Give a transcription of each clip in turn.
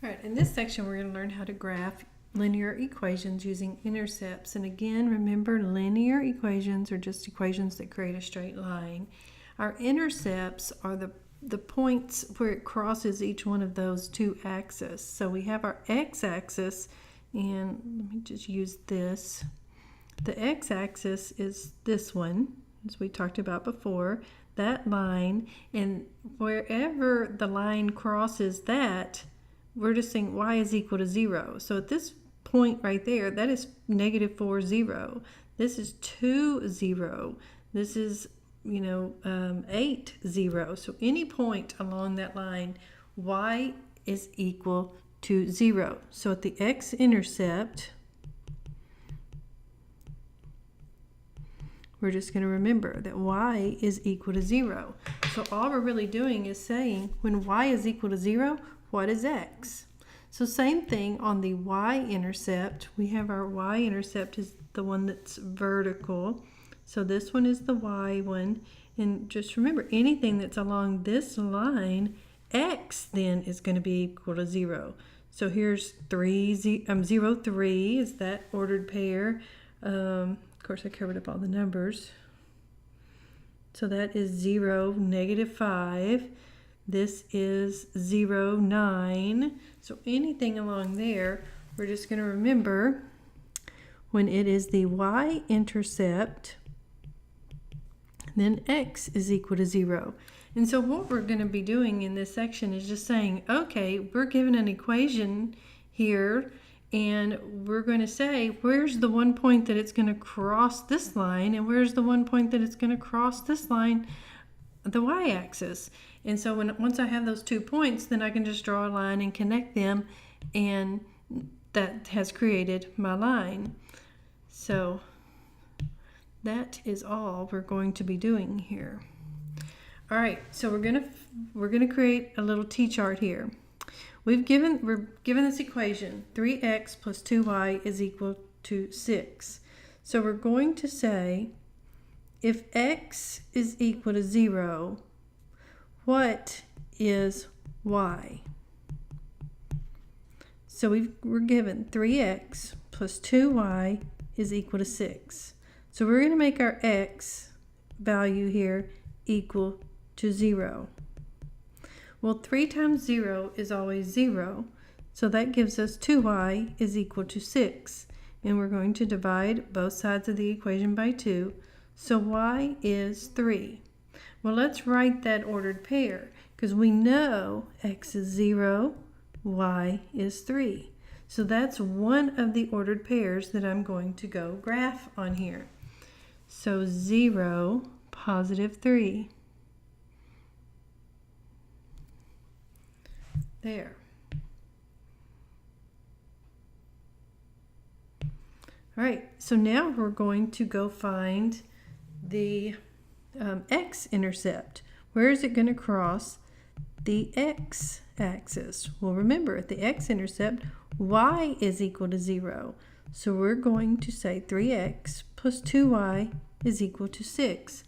All right, in this section we're going to learn how to graph linear equations using intercepts. And again, remember, linear equations are just equations that create a straight line. Our intercepts are the points where it crosses each one of those two axes. So we have our x-axis, and let me just use this. The x-axis is this one, as we talked about before, that line, and wherever the line crosses that, we're just saying y is equal to 0. So at this point right there, that is negative 4, 0. This is 2, 0. This is, 8, 0. So any point along that line, y is equal to 0. So at the x-intercept, we're just going to remember that y is equal to 0. So all we're really doing is saying when y is equal to 0, what is x? So same thing on the y-intercept. We have our y-intercept is the one that's vertical. So this one is the y one. And just remember, anything that's along this line, x then is going to be equal to 0. So here's 0, 3 is that ordered pair. Of course, I covered up all the numbers. So that is 0, negative 5. This is 0, 9. So anything along there, we're just going to remember when it is the y-intercept, then x is equal to 0. And so what we're going to be doing in this section is just saying, okay, we're given an equation here, and we're going to say, where's the one point that it's going to cross this line, and where's the one point that it's going to cross this line, the y-axis. And so once I have those 2 points, then I can just draw a line and connect them, and that has created my line. So that is all we're going to be doing here. All right, so we're gonna create a little t-chart here. We're given this equation, 3x plus 2y is equal to 6. So we're going to say, if x is equal to 0, what is y? So we're given 3x plus 2y is equal to 6. So we're going to make our x value here equal to 0. Well, 3 times 0 is always 0. So that gives us 2y is equal to 6. And we're going to divide both sides of the equation by 2. So y is 3. Well, let's write that ordered pair, because we know x is 0, y is 3. So that's one of the ordered pairs that I'm going to go graph on here. So 0, positive 3. There. All right, so now we're going to go find the x-intercept. Where is it going to cross the x-axis? Well, remember, at the x-intercept, y is equal to 0. So we're going to say 3x plus 2y is equal to 6.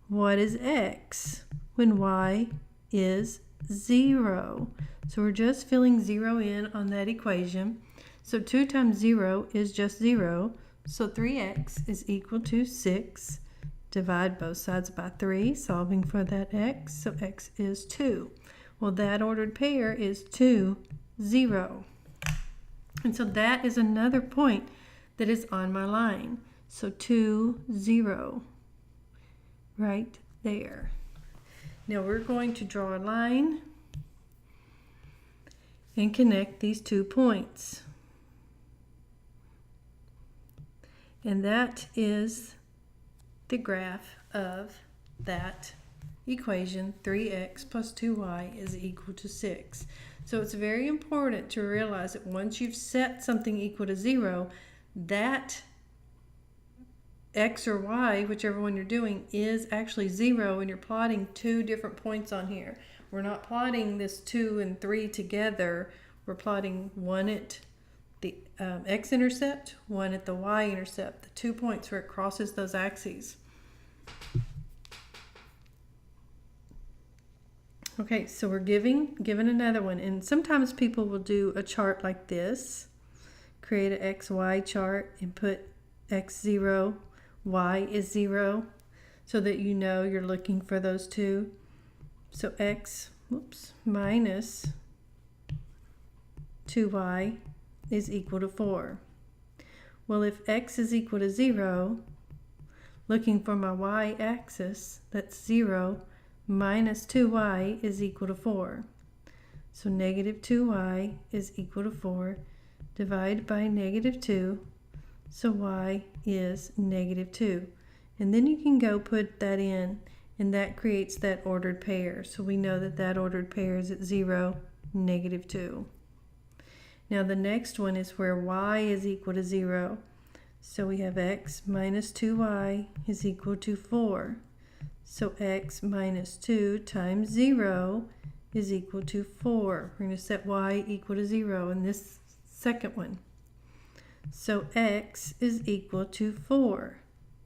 What is x when y is 0? So we're just filling 0 in on that equation. So 2 times 0 is just 0. So 3x is equal to 6. Divide both sides by 3, solving for that x. So x is 2. Well, that ordered pair is 2, 0. And so that is another point that is on my line. So 2, 0, right there. Now we're going to draw a line and connect these 2 points. And that is the graph of that equation, 3x plus 2y is equal to 6. So it's very important to realize that once you've set something equal to 0, that x or y, whichever one you're doing, is actually 0, and you're plotting 2 different points on here. We're not plotting this 2 and 3 together. We're plotting one at the x-intercept, one at the y-intercept, the 2 points where it crosses those axes. Okay, so we're given another one, and sometimes people will do a chart like this, create an XY chart and put X 0, Y is 0, so that you know you're looking for those two. So X, minus 2Y is equal to 4. Well, if X is equal to 0, looking for my Y-axis, that's 0 minus 2Y is equal to 4. So negative 2Y is equal to 4. Divide by negative 2. So Y is negative 2. And then you can go put that in, and that creates that ordered pair. So we know that that ordered pair is at 0, negative 2. Now the next one is where Y is equal to 0. So we have X minus 2Y is equal to 4. So X minus 2 times 0 is equal to 4. We're going to set Y equal to 0 in this second one. So X is equal to 4.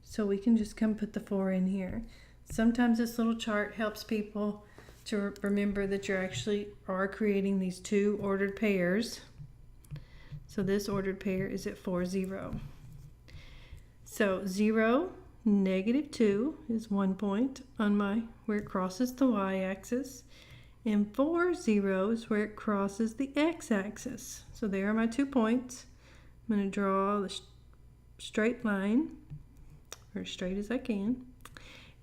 So we can just come put the 4 in here. Sometimes this little chart helps people to remember that you actually are creating these two ordered pairs. So this ordered pair is at 4, 0. So 0, negative 2 is 1 point on where it crosses the y-axis, and 4, 0 is where it crosses the x-axis. So there are my 2 points. I'm going to draw the straight line, or as straight as I can,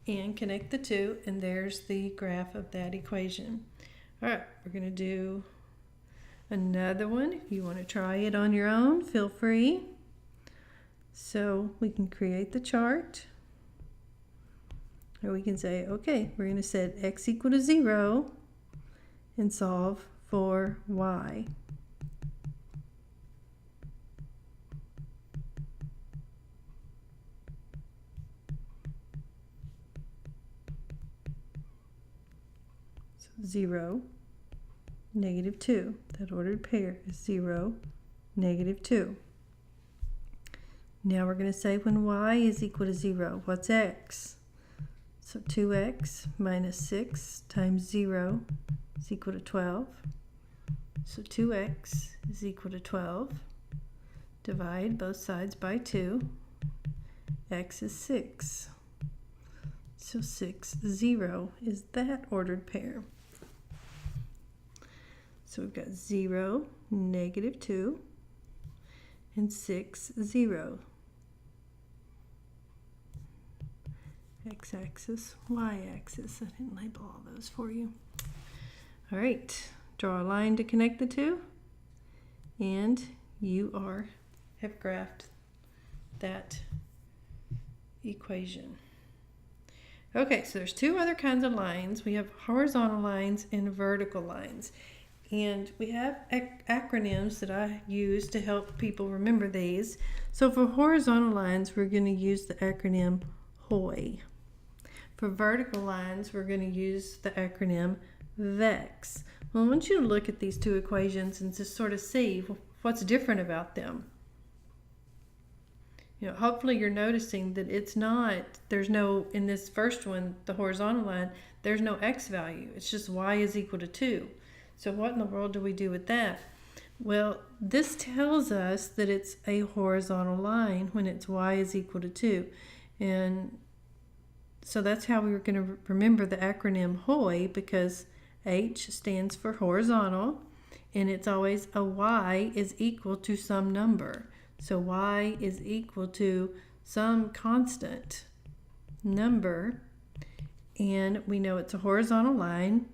and connect the two, and there's the graph of that equation. All right, we're going to do another one. If you want to try it on your own, feel free. So we can create the chart, or we can say, okay, we're going to set X equal to 0 and solve for Y. So 0, negative 2. That ordered pair is 0, negative 2. Now we're going to say when Y is equal to 0, what's X? So 2X minus 6 times 0 is equal to 12. So 2X is equal to 12. Divide both sides by 2. X is 6. So 6, 0 is that ordered pair. So we've got 0, negative 2, and 6, 0. X-axis, Y-axis. I didn't label all those for you. All right, draw a line to connect the two, and you have graphed that equation. Okay, so there's two other kinds of lines. We have horizontal lines and vertical lines. And we have acronyms that I use to help people remember these. So for horizontal lines, we're going to use the acronym HOI. For vertical lines, we're going to use the acronym VEX. Well, I want you to look at these two equations and just sort of see what's different about them. You know, hopefully you're noticing that there's no, in this first one, the horizontal line, there's no X value. It's just Y is equal to 2. So what in the world do we do with that? Well, this tells us that it's a horizontal line when it's Y is equal to 2. And so that's how we were going to remember the acronym HOI, because H stands for horizontal, and it's always a Y is equal to some number. So Y is equal to some constant number, and we know it's a horizontal line.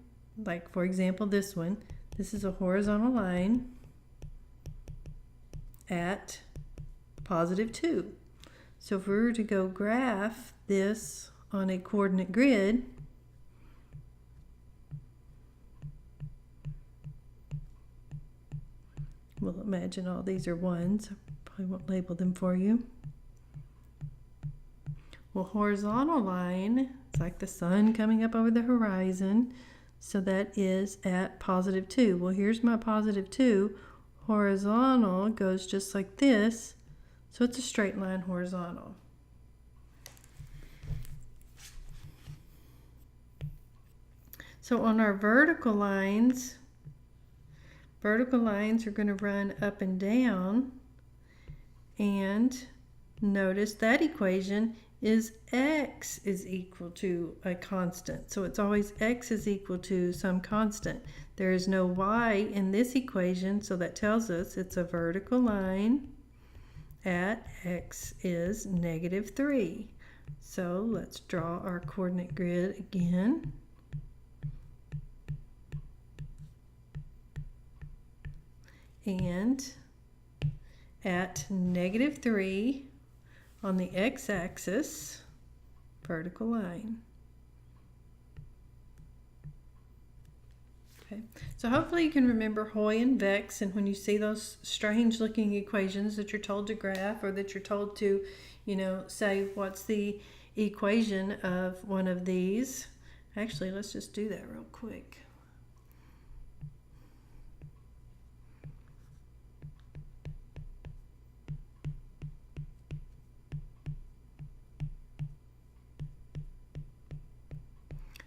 Like, for example, this one. This is a horizontal line at positive 2. So if we were to go graph this on a coordinate grid, we'll imagine all these are 1s. I probably won't label them for you. Well, horizontal line, it's like the sun coming up over the horizon. So that is at positive 2. Well, here's my positive 2. Horizontal goes just like this. So it's a straight line horizontal. So So on our vertical lines are going to run up and down, and notice that equation is x is equal to a constant. So it's always x is equal to some constant. There is no y in this equation, so that tells us it's a vertical line at x is -3. So let's draw our coordinate grid again. And at -3 on the x-axis, vertical line. Okay, so hopefully you can remember Hoy and Vex, and when you see those strange looking equations that you're told to graph, or that you're told to, say what's the equation of one of these. Actually, let's just do that real quick.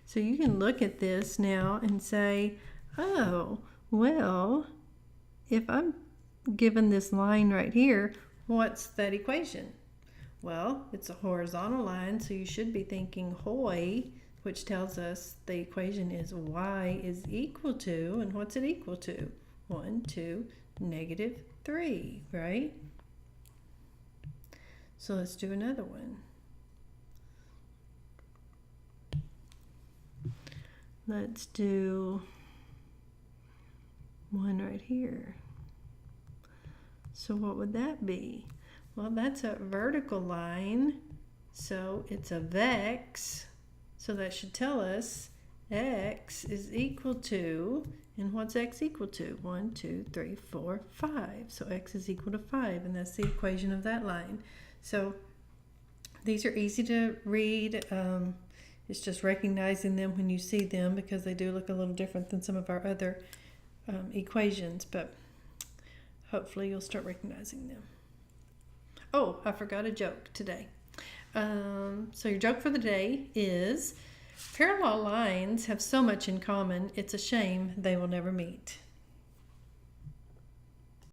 So you can look at this now and say, oh, well, if I'm given this line right here, what's that equation? Well, it's a horizontal line, so you should be thinking Hoy, which tells us the equation is y is equal to, and what's it equal to? 1, 2, -3, right? So let's do another one. Let's do one right here. So what would that be? Well, that's a vertical line, so it's a vex. So that should tell us x is equal to, and what's x equal to? 1, 2, 3, 4, 5. So x is equal to 5, and that's the equation of that line. So these are easy to read. It's just recognizing them when you see them, because they do look a little different than some of our other equations, but hopefully you'll start recognizing them. Oh, I forgot a joke today. So your joke for the day is, parallel lines have so much in common, it's a shame they will never meet.